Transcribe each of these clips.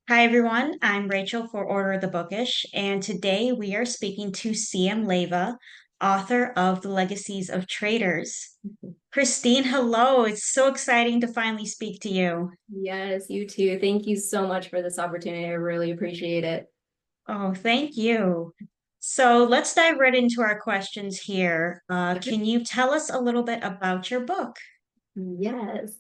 Hi, everyone. I'm Rachel for Order the Bookish, and today we are speaking to CM Leyva, author of The Legacies of Traitors. Christine, hello. It's so exciting to finally speak to you. Yes, you too. Thank you so much for this opportunity. I really appreciate it. Oh, thank you. So let's dive right into our questions here. Okay. Can you tell us a little bit about your book? Yes.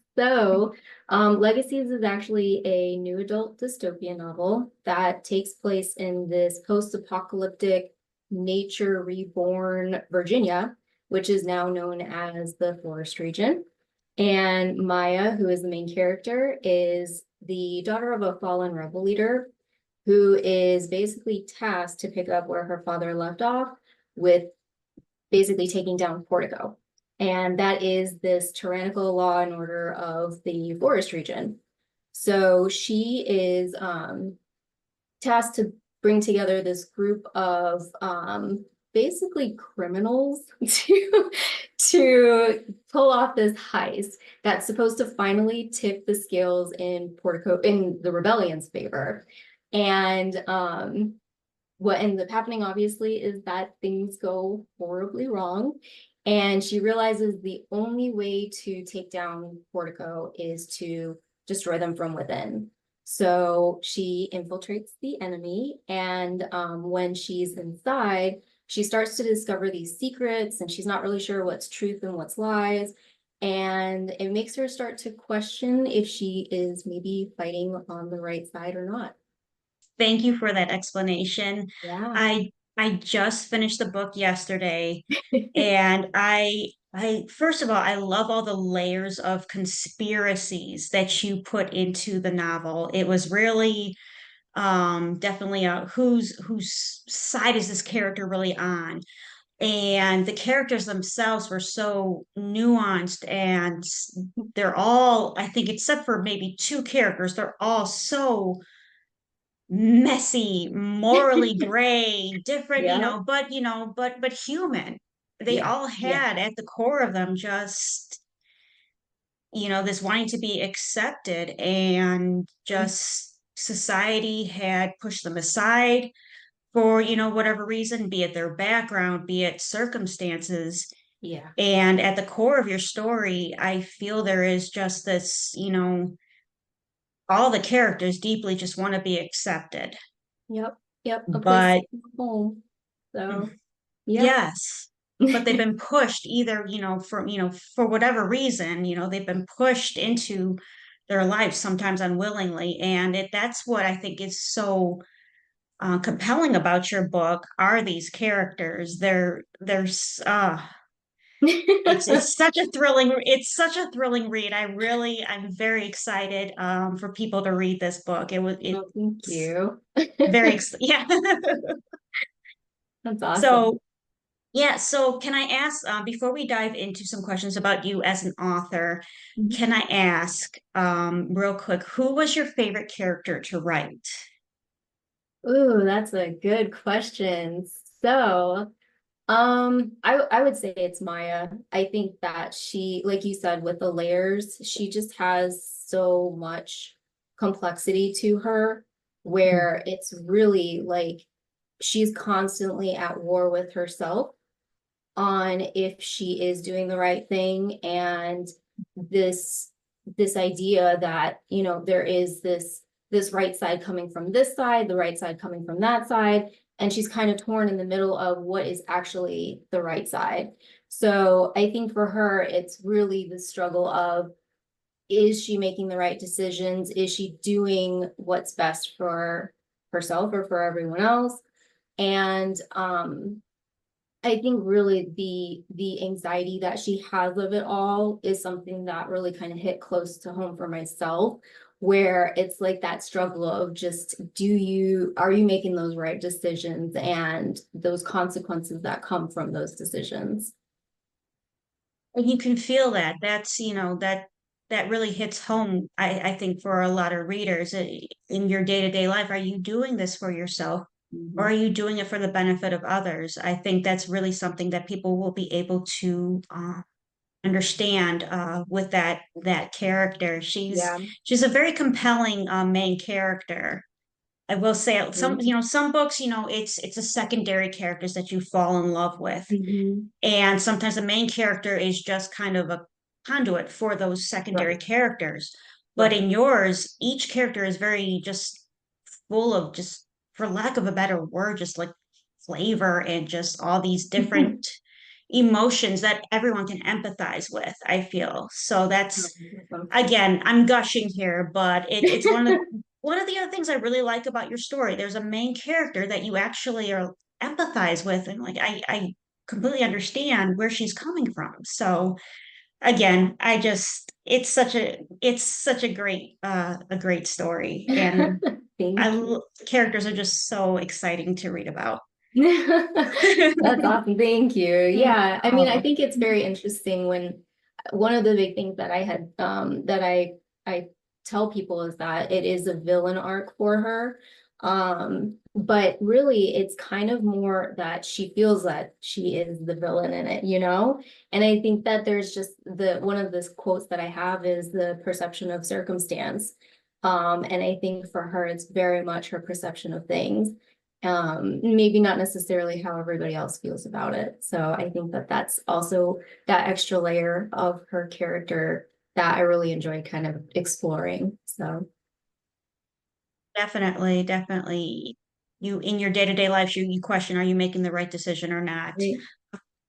Legacies is actually a new adult dystopian novel that takes place in this post-apocalyptic nature reborn Virginia, which is now known as the Forest region. And Maya, who is the main character, is the daughter of a fallen rebel leader who is basically tasked to pick up where her father left off with basically taking down Portico. And that is this tyrannical law and order of the forest region. So she is tasked to bring together this group of basically criminals to pull off this heist that's supposed to finally tip the scales in Portico in the rebellion's favor. And what ends up happening, obviously, is that things go horribly wrong. And she realizes the only way to take down Portico is to destroy them from within. So she infiltrates the enemy. And when she's inside, she starts to discover these secrets, and she's not really sure what's truth and what's lies. And it makes her start to question if she is maybe fighting on the right side or not. Thank you for that explanation. Yeah. I just finished the book yesterday, and I first of all, I love all the layers of conspiracies that you put into the novel. It was really definitely a whose side is this character really on? And the characters themselves were so nuanced, and they're all, I think, except for maybe two characters, they're all so messy, morally gray, different, Yeah. but human. They Yeah. all Yeah. had at the core of them just, this wanting to be accepted, and just society had pushed them aside for, whatever reason, be it their background, be it circumstances. Yeah. And at the core of your story, I feel there is just this, all the characters deeply just want to be accepted. Yep. Yep. A place to But call home. So, yeah. yes, but they've been pushed either, for whatever reason, they've been pushed into their lives, sometimes unwillingly. And that's what I think is so compelling about your book are these characters. It's such a thrilling read. I'm very excited for people to read this book. Well, thank It's you. yeah. That's awesome. So yeah, so can I ask, before we dive into some questions about you as an author, can I ask, real quick, who was your favorite character to write? Ooh, that's a good question. So, I would say it's Maya. I think that she, like you said, with the layers, she just has so much complexity to her, Mhm. where it's really like she's constantly at war with herself on if she is doing the right thing, and this this idea that there is this right side coming from this side, the right side coming from that side, and she's kind of torn in the middle of what is actually the right side. So I think for her it's really the struggle of, is she making the right decisions, is she doing what's best for herself or for everyone else. And I think really the anxiety that she has of it all is something that really kind of hit close to home for myself, where it's like that struggle of just, are you making those right decisions and those consequences that come from those decisions. And you can feel that. That really hits home, I think, for a lot of readers in your day-to-day life. Are you doing this for yourself, or Mhm. are you doing it for the benefit of others? I think that's really something that people will be able to understand with that character. Yeah. She's a very compelling main character. I will say some, Mhm. some books, it's a secondary characters that you fall in love with. Mhm. And sometimes the main character is just kind of a conduit for those secondary Right, characters. But right. in yours, each character is very just full of just, for lack of a better word, just like flavor and just all these different emotions that everyone can empathize with, I feel. So that's, Awesome. again, I'm gushing here, but it's one of the other things I really like about your story. There's a main character that you actually are empathize with, and like I completely understand where she's coming from. So again, it's such a great story, and Thank you. characters are just so exciting to read about. That's awesome. Thank you. Yeah. I mean, I Oh, think it's very interesting when one of the big things that I had that I tell people is that it is a villain arc for her. But really it's kind of more that she feels that she is the villain in it, you know? And I think that there's just the one of the quotes that I have is the perception of circumstance. And I think for her, it's very much her perception of things, maybe not necessarily how everybody else feels about it. So I think that that's also that extra layer of her character that I really enjoy kind of exploring. So definitely, definitely. You in your day-to-day life, you question, are you making the right decision or not? I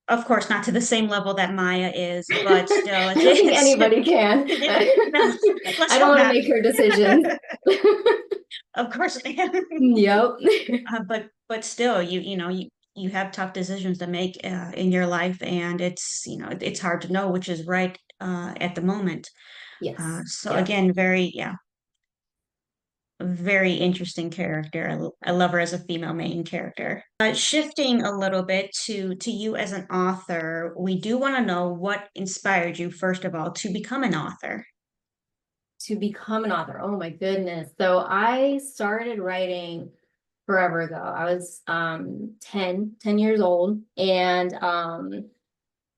Of course, not to the same level that Maya is, but still, don't think it's anybody can. no, let's I don't hope want to not. make her decisions. Of course, Yep. but still, you have tough decisions to make in your life, and it's hard to know which is right at the moment. Yes. So Yeah. again, very interesting character. I love her as a female main character. Shifting a little bit to you as an author, we do want to know what inspired you, first of all, to become an author. To become an author. Oh my goodness. So I started writing forever ago. I was 10 years old, and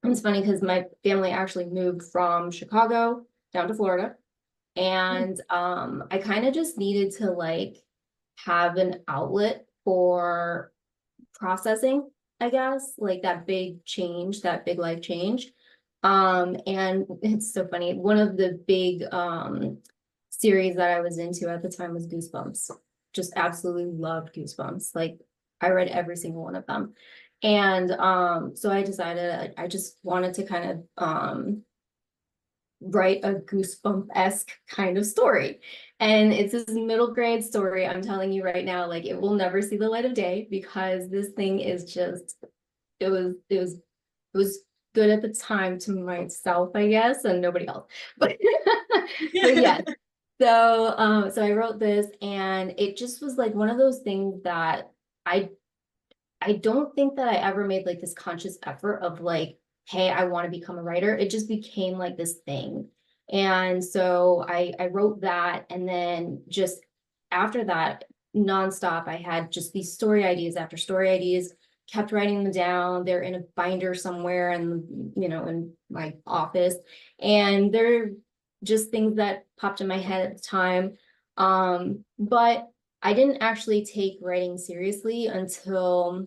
it's funny because my family actually moved from Chicago down to Florida. And I kind of just needed to like have an outlet for processing, I guess, like that big change, that big life change. And it's so funny. One of the big series that I was into at the time was Goosebumps. Just absolutely loved Goosebumps. Like I read every single one of them. And so I decided I just wanted to kind of write a goosebump-esque kind of story. And it's this middle grade story. I'm telling you right now, like it will never see the light of day because this thing is just, it was good at the time to myself, I guess, and nobody else. But but yes. So I wrote this and it just was like one of those things that I I don't think that I ever made like this conscious effort of like, hey, I want to become a writer. It just became like this thing. And so I wrote that, and then just after that, nonstop, I had just these story ideas after story ideas, kept writing them down. They're in a binder somewhere and in my office. And they're just things that popped in my head at the time. But I didn't actually take writing seriously until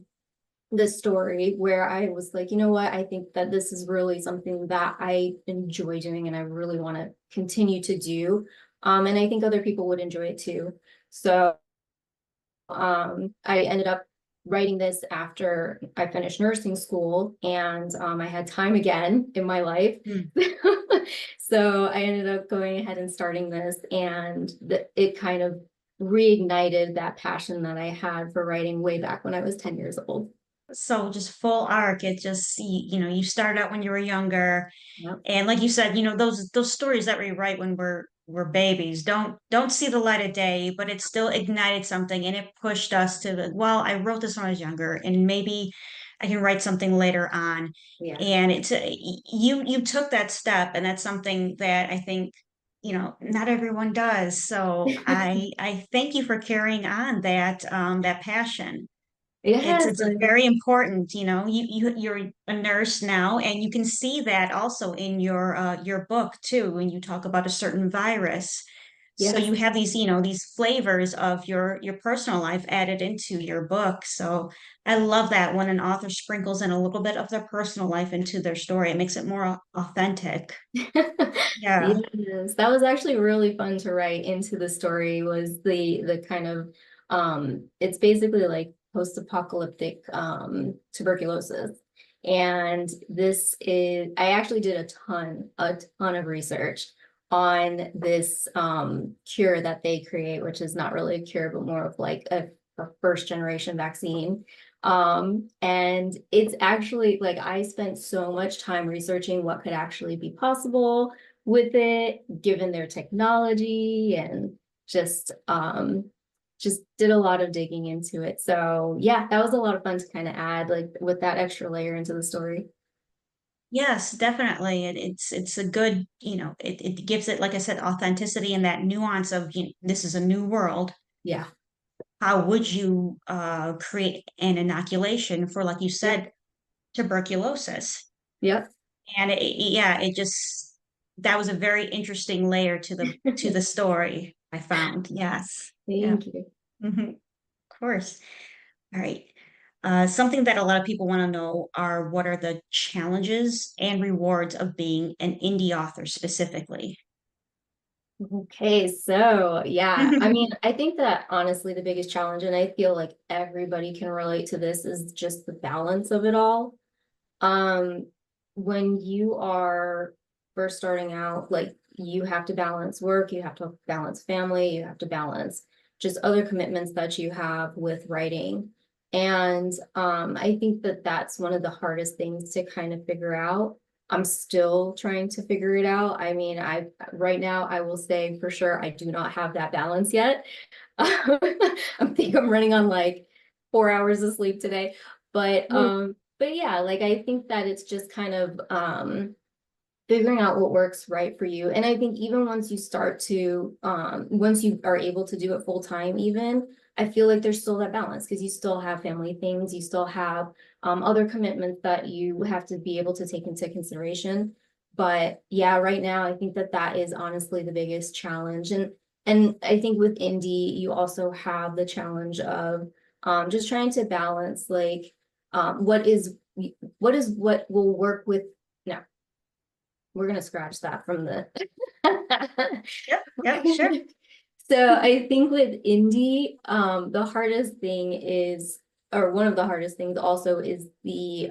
this story where I was like, you know what, I think that this is really something that I enjoy doing and I really want to continue to do. And I think other people would enjoy it too. So I ended up writing this after I finished nursing school, and I had time again in my life. Hmm. So I ended up going ahead and starting this, and it kind of reignited that passion that I had for writing way back when I was 10 years old. So just full arc. It just you started out when you were younger, Yep. and like you said, those stories that we write when we're babies don't see the light of day, but it still ignited something, and it pushed us to well, I wrote this when I was younger, and maybe I can write something later on. Yeah. And it's you took that step, and that's something that I think not everyone does. So I thank you for carrying on that passion. It's Yes. very important, you're a nurse now, and you can see that also in your book too, when you talk about a certain virus. So Yes. you have these, you know, these flavors of your personal life added into your book. So I love that when an author sprinkles in a little bit of their personal life into their story. It makes it more authentic. Yeah. Yes, that was actually really fun to write into the story was the kind of it's basically like post-apocalyptic tuberculosis. And this is I actually did a ton of research on this cure that they create, which is not really a cure, but more of like a first generation vaccine. And it's actually like I spent so much time researching what could actually be possible with it, given their technology and just did a lot of digging into it. So yeah, that was a lot of fun to kind of add like with that extra layer into the story. Yes, definitely. It's a good, you know, it gives it, like I said, authenticity and that nuance of, you know, this is a new world. Yeah. How would you create an inoculation for, like you Yep. said, tuberculosis? Yep. And yeah, it just that was a very interesting layer to the story I found. Yes. Yeah. Thank you. Of course. All right. Something that a lot of people want to know are what are the challenges and rewards of being an indie author specifically? Okay, so yeah, I mean, I think that honestly, the biggest challenge, and I feel like everybody can relate to this, is just the balance of it all. Um, when you are first starting out, like you have to balance work, you have to balance family, you have to balance just other commitments that you have with writing. And I think that that's one of the hardest things to kind of figure out. I'm still trying to figure it out. I mean, I right now I will say for sure I do not have that balance yet. I think I'm running on like 4 hours of sleep today. But yeah, like I think that it's just kind of figuring out what works right for you. And I think even once you start to once you are able to do it full time, even I feel like there's still that balance because you still have family things, you still have other commitments that you have to be able to take into consideration. But yeah, right now I think that that is honestly the biggest challenge. And I think with indie, you also have the challenge of just trying to balance like what is what will work with no, we're gonna scratch that from the Yep, yep, sure. so I think with indie, the hardest thing is, or one of the hardest things also is the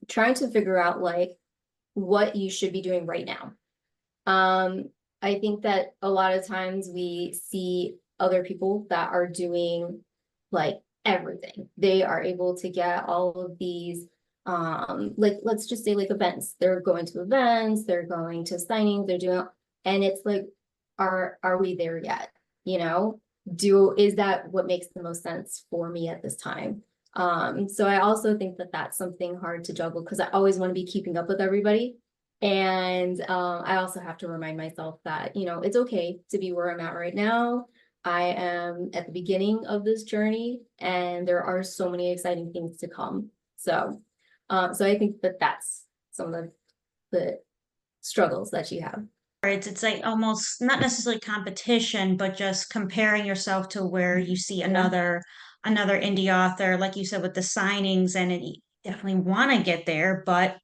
trying to figure out like what you should be doing right now. Um, I think that a lot of times we see other people that are doing like everything. They are able to get all of these like let's just say like events. They're going to events, they're going to signings, they're doing and it's like are we there yet? You know, do is that what makes the most sense for me at this time? So I also think that that's something hard to juggle because I always want to be keeping up with everybody. And I also have to remind myself that, you know, it's okay to be where I'm at right now. I am at the beginning of this journey and there are so many exciting things to come. So I think that that's some of the struggles that you have. It's like almost not necessarily competition, but just comparing yourself to where you see Yeah. another indie author, like you said, with the signings, and you definitely want to get there, but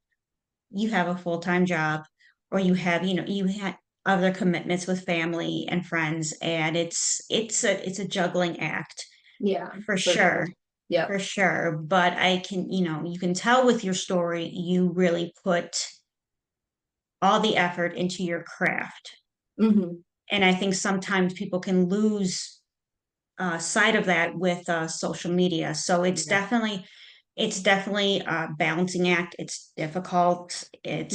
you have a full-time job, or you have, you know, you had other commitments with family and friends, and it's a juggling act Yeah, for for sure. sure. For Yep. sure. But I can, you know, you can tell with your story, you really put all the effort into your craft. Hmm. And I think sometimes people can lose sight of that with social media. So Yeah. it's definitely a balancing act. It's difficult. Yep.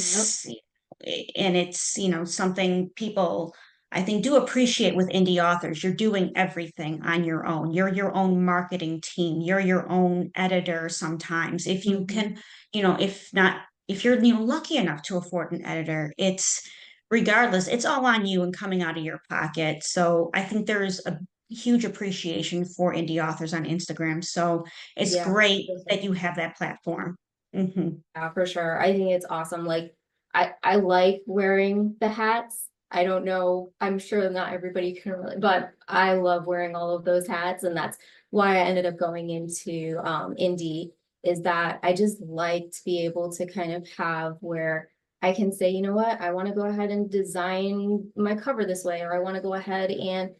And it's, you know, something people I think do appreciate with indie authors. You're doing everything on your own. You're your own marketing team. You're your own editor sometimes. If you Hmm. can, you know, if not, if you're, you know, lucky enough to afford an editor, it's regardless, it's all on you and coming out of your pocket. So I think there's a huge appreciation for indie authors on Instagram. So it's Yeah. great that you have that platform. Hmm. Yeah, for sure. I think it's awesome. Like I like wearing the hats. I don't know, I'm sure not everybody can really, but I love wearing all of those hats, and that's why I ended up going into indie, is that I just like to be able to kind of have where I can say, you know what, I want to go ahead and design my cover this way, or I want to go ahead and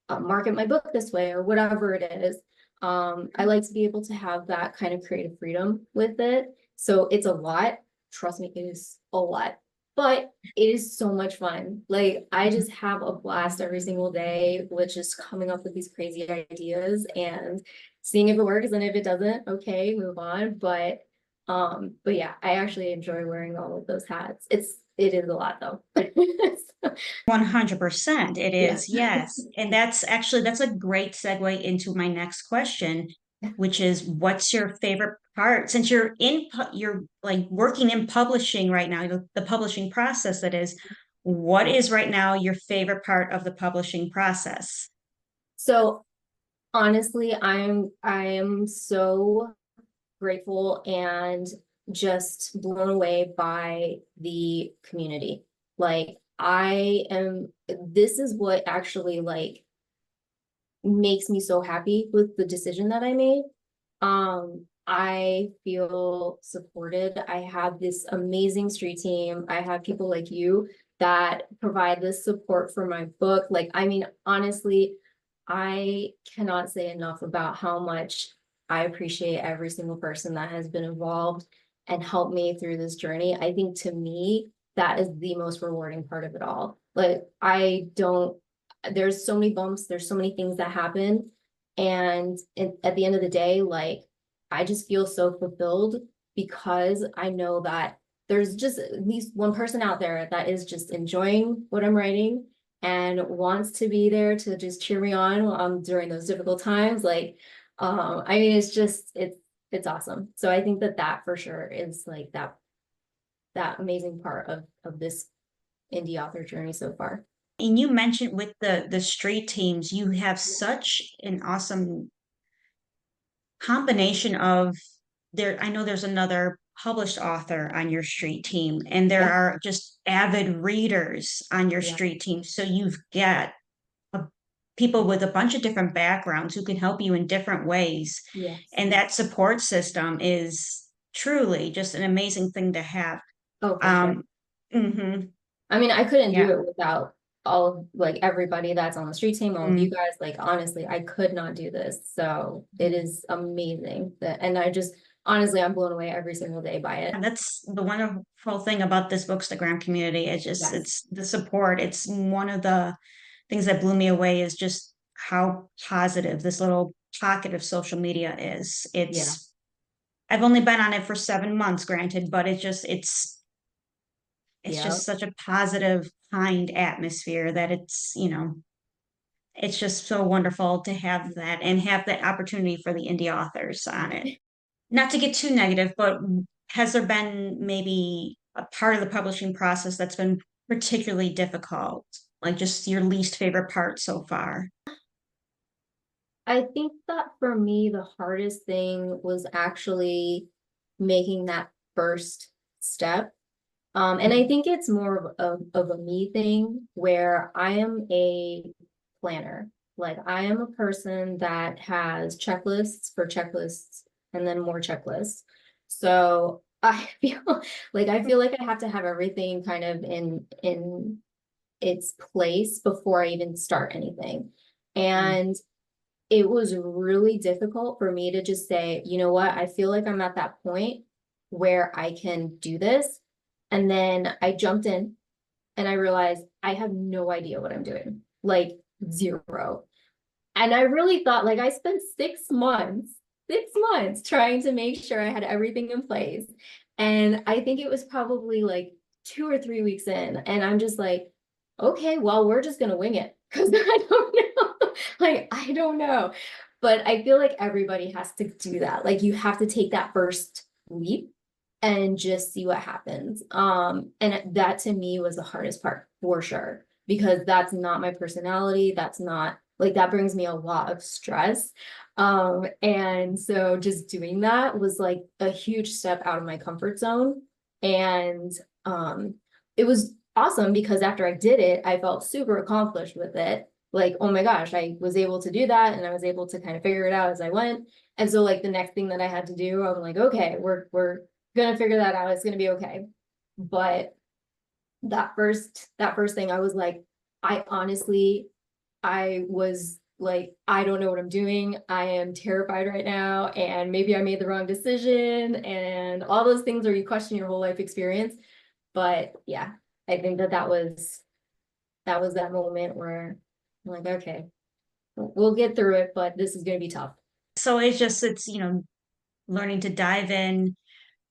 market my book this way, or whatever it is. I like to be able to have that kind of creative freedom with it. So it's a lot. Trust me, it is a lot, but it is so much fun. Like I just have a blast every single day, which is coming up with these crazy ideas and seeing if it works, and if it doesn't, okay, move on. But yeah, I actually enjoy wearing all of those hats. It is a lot though. 100%. It Yeah. is, yes. And that's a great segue into my next question, which is what's your favorite part? Since you're like working in publishing right now, the publishing process that is, what is right now your favorite part of the publishing process? So honestly, I am so grateful and just blown away by the community. Like this is what actually like makes me so happy with the decision that I made. I feel supported. I have this amazing street team. I have people like you that provide this support for my book. Like, I mean, honestly, I cannot say enough about how much I appreciate every single person that has been involved and helped me through this journey. I think to me, that is the most rewarding part of it all. Like, there's so many bumps, there's so many things that happen. And at the end of the day, like, I just feel so fulfilled because I know that there's just at least one person out there that is just enjoying what I'm writing and wants to be there to just cheer me on during those difficult times. Like, I mean, it's awesome. So I think that for sure is like that amazing part of this indie author journey so far. And you mentioned with the street teams, you have such an awesome combination of there. I know there's another published author on your street team, and there Yeah, are just avid readers on your yeah, street team. So you've got a, people with a bunch of different backgrounds who can help you in different ways. yes. And that support system is truly just an amazing thing to have. Oh, for sure. Um, mhm, I mean, I couldn't do yeah. it without all of like everybody that's on the street team, all of you Mm. guys. Like honestly, I could not do this. So it is amazing that, and I just honestly, I'm blown away every single day by it. And that's the wonderful thing about this Bookstagram community. Yes. It's the support. It's one of the things that blew me away is just how positive this little pocket of social media is. Yeah. I've only been on it for 7 months, granted, but it's Yeah. just such a positive, kind atmosphere that it's just so wonderful to have that and have that opportunity for the indie authors on it. Not to get too negative, but has there been maybe a part of the publishing process that's been particularly difficult? Like just your least favorite part so far? I think that for me, the hardest thing was actually making that first step. And I think it's more of a me thing where I am a planner. Like I am a person that has checklists for checklists and then more checklists. So I feel I feel like I have to have everything kind of in its place before I even start anything. Mm. And it was really difficult for me to just say, you know what, I feel like I'm at that point where I can do this. And then I jumped in and I realized I have no idea what I'm doing, like zero. And I really thought, like, I spent 6 months trying to make sure I had everything in place. And I think it was probably like 2 or 3 weeks in. And I'm just like, okay, well, we're just going to wing it because I don't know. Like, I don't know. But I feel like everybody has to do that. Like, you have to take that first leap and just see what happens. And that to me was the hardest part for sure, because that's not my personality. That's not like that brings me a lot of stress. And so just doing that was like a huge step out of my comfort zone. And it was awesome because after I did it, I felt super accomplished with it. Like, oh my gosh, I was able to do that and I was able to kind of figure it out as I went. And so like the next thing that I had to do, I'm like, okay, we're gonna figure that out. It's gonna be okay. But that first thing, I was like, I honestly, I was like, I don't know what I'm doing. I am terrified right now, and maybe I made the wrong decision, and all those things where you question your whole life experience. But yeah, I think that was that moment where I'm like, okay, we'll get through it, but this is going to be tough. So it's learning to dive in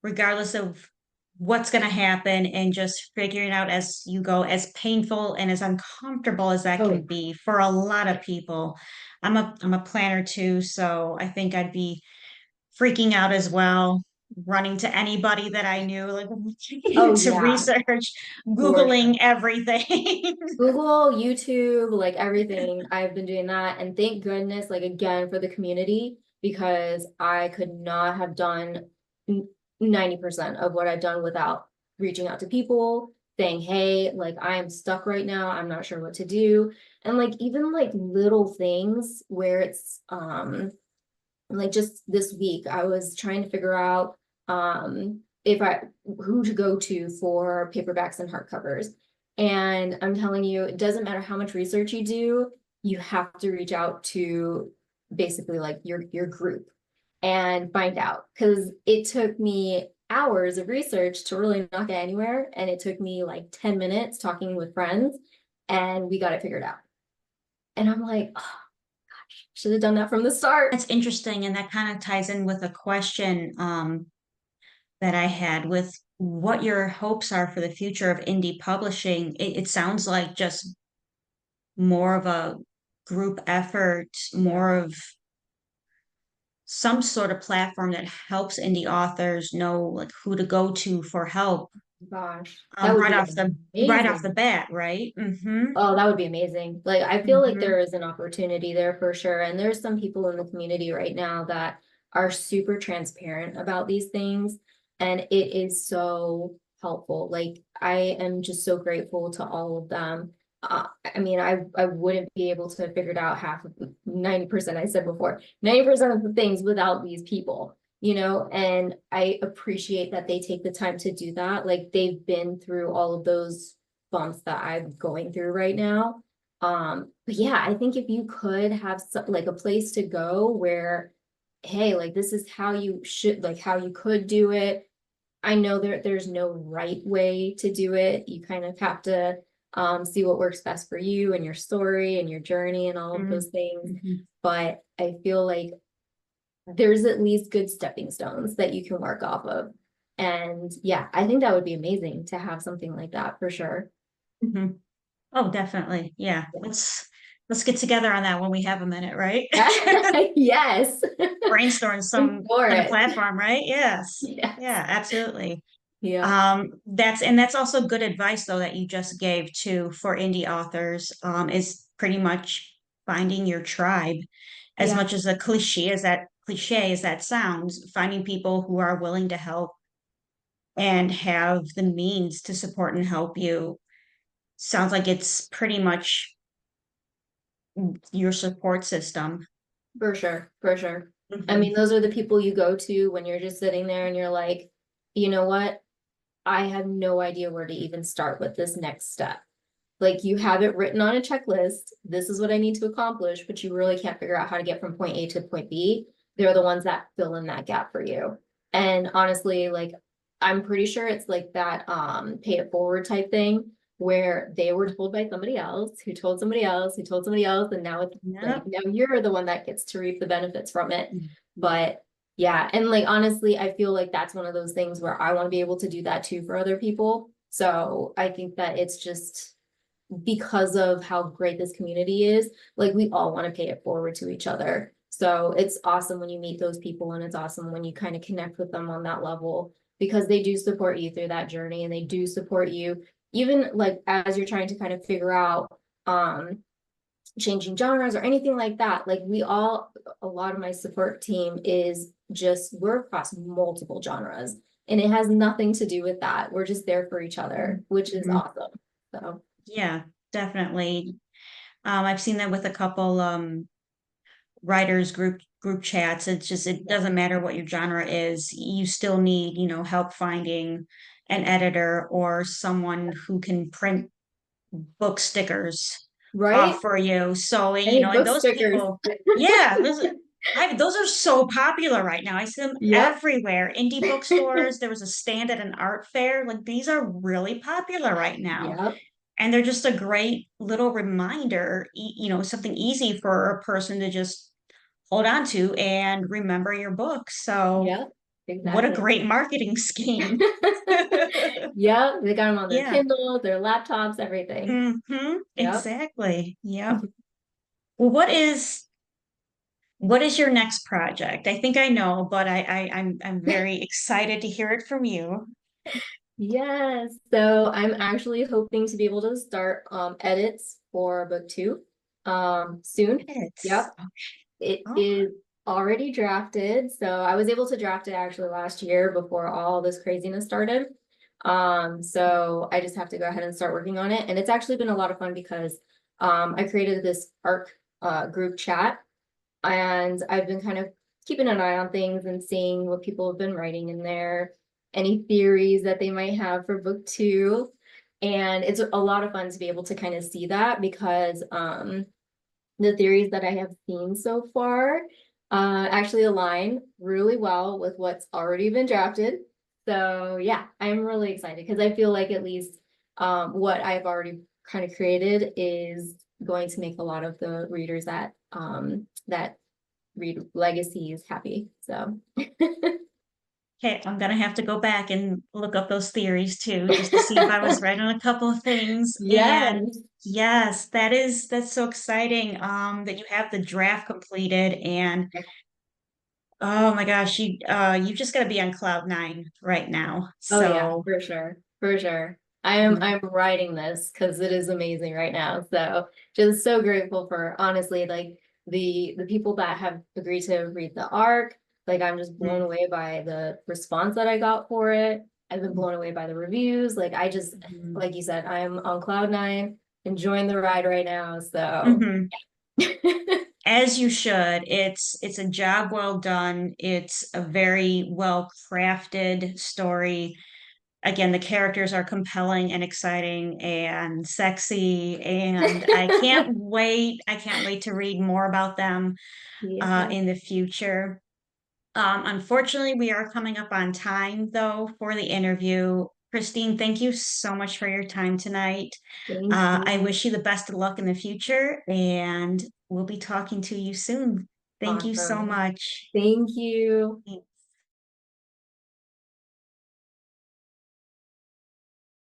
regardless of what's going to happen and just figuring out as you go, as painful and as uncomfortable as that can Oh, be for a lot of people. I'm a planner too, so I think I'd be freaking out as well, running to anybody that I knew, like oh to yeah, research, for Googling sure. everything. Google, YouTube, like everything. I've been doing that. And thank goodness, like again, for the community, because I could not have done 90% of what I've done without reaching out to people, saying, hey, like I am stuck right now. I'm not sure what to do. And like even like little things where it's like just this week, I was trying to figure out if I who to go to for paperbacks and hardcovers. And I'm telling you, it doesn't matter how much research you do, you have to reach out to basically like your group and find out. Because it took me hours of research to really not get anywhere. And it took me like 10 minutes talking with friends, and we got it figured out. And I'm like, oh, should have done that from the start. That's interesting, and that kind of ties in with a question that I had with what your hopes are for the future of indie publishing. It sounds like just more of a group effort, Yeah, more of some sort of platform that helps indie authors know like who to go to for help gosh, that would be right off the amazing. bat, right? Mm-hmm. Oh, that would be amazing. Like, I feel like Mm-hmm. there is an opportunity there for sure. And there's some people in the community right now that are super transparent about these things. And it is so helpful. Like, I am just so grateful to all of them. I mean, I wouldn't be able to have figured out half of 90%, I said before, 90% of the things without these people, and I appreciate that they take the time to do that. Like, they've been through all of those bumps that I'm going through right now. But yeah, I think if you could have like a place to go where, hey, like this is how you should, like how you could do it. I know there's no right way to do it. You kind of have to see what works best for you and your story and your journey and all of those things. Mm-hmm. But I feel like there's at least good stepping stones that you can work off of. And yeah, I think that would be amazing to have something like that for sure. Mm-hmm. Oh, definitely. Yeah. Let's get together on that when we have a minute, right? Yes. Brainstorm I'm some for kind of it. platform, right? Yes. Yes. Yeah, absolutely. Yeah. That's also good advice though that you just gave to for indie authors, is pretty much finding your tribe. As Yeah, much as a cliche as that sounds, finding people who are willing to help and have the means to support and help you sounds like it's pretty much your support system. for sure. For sure. I mean, Mhm. those are the people you go to when you're just sitting there and you're like, you know what? I have no idea where to even start with this next step. Like you have it written on a checklist. This is what I need to accomplish, but you really can't figure out how to get from point A to point B. They're the ones that fill in that gap for you. And honestly, like I'm pretty sure it's like that pay it forward type thing where they were told by somebody else who told somebody else who told somebody else, and now it's like Yep. now you're the one that gets to reap the benefits from it. But yeah, and like honestly, I feel like that's one of those things where I want to be able to do that too for other people. So I think that it's just because of how great this community is, like we all want to pay it forward to each other. So it's awesome when you meet those people, and it's awesome when you kind of connect with them on that level because they do support you through that journey, and they do support you even like as you're trying to kind of figure out changing genres or anything like that. Like a lot of my support team is just we're across multiple genres, and it has nothing to do with that. We're just there for each other, which is Mhm. awesome. So, Yeah, definitely. I've seen that with a couple writers group chats. It's just it yeah. doesn't matter what your genre is. You still need, help finding an editor or someone who can print book stickers Right? for you. So, I need and book those stickers. people, yeah, those are so popular right now. I see them Yep. everywhere. Indie bookstores. There was a stand at an art fair. Like these are really popular right now. Yep. And they're just a great little reminder, something easy for a person to just hold on to and remember your book. So, Yep. what a Exactly. great marketing scheme. Yep. They got them on their Yeah. Kindle, their laptops, everything. Yep. Exactly. Yep. Well, what is your next project? I think I know, but I'm very excited to hear it from you. Yes. So I'm actually hoping to be able to start edits for book two soon. It's Yep. It oh, is already drafted. So I was able to draft it actually last year before all this craziness started. So I just have to go ahead and start working on it. And it's actually been a lot of fun because I created this ARC group chat, and I've been kind of keeping an eye on things and seeing what people have been writing in there, any theories that they might have for book two. And it's a lot of fun to be able to kind of see that because the theories that I have seen so far actually align really well with what's already been drafted. So yeah, I'm really excited because I feel like at least what I've already kind of created is going to make a lot of the readers that read Legacies happy. So okay. I'm gonna have to go back and look up those theories too, just to see if I was right on a couple of things. And yes. yes, that's so exciting. That you have the draft completed and oh my gosh, you just gotta be on cloud nine right now. Oh yeah, So for sure. For sure. mm, I'm writing this because it is amazing right now. So just so grateful for honestly like the people that have agreed to read the arc. Like I'm just blown mm, away by the response that I got for it. I've been blown away by the reviews. Like I just mm, like you said, I'm on cloud nine, enjoying the ride right now. So mhm. As you should. It's a job well done. It's a very well crafted story. Again, the characters are compelling and exciting and sexy, and I can't wait to read more about them yeah. in the future. Unfortunately, we are coming up on time though for the interview. Christine, thank you so much for your time tonight. Thank I you. wish you the best of luck in the future, and we'll be talking to you soon. Thank you so Awesome. much. Thank you.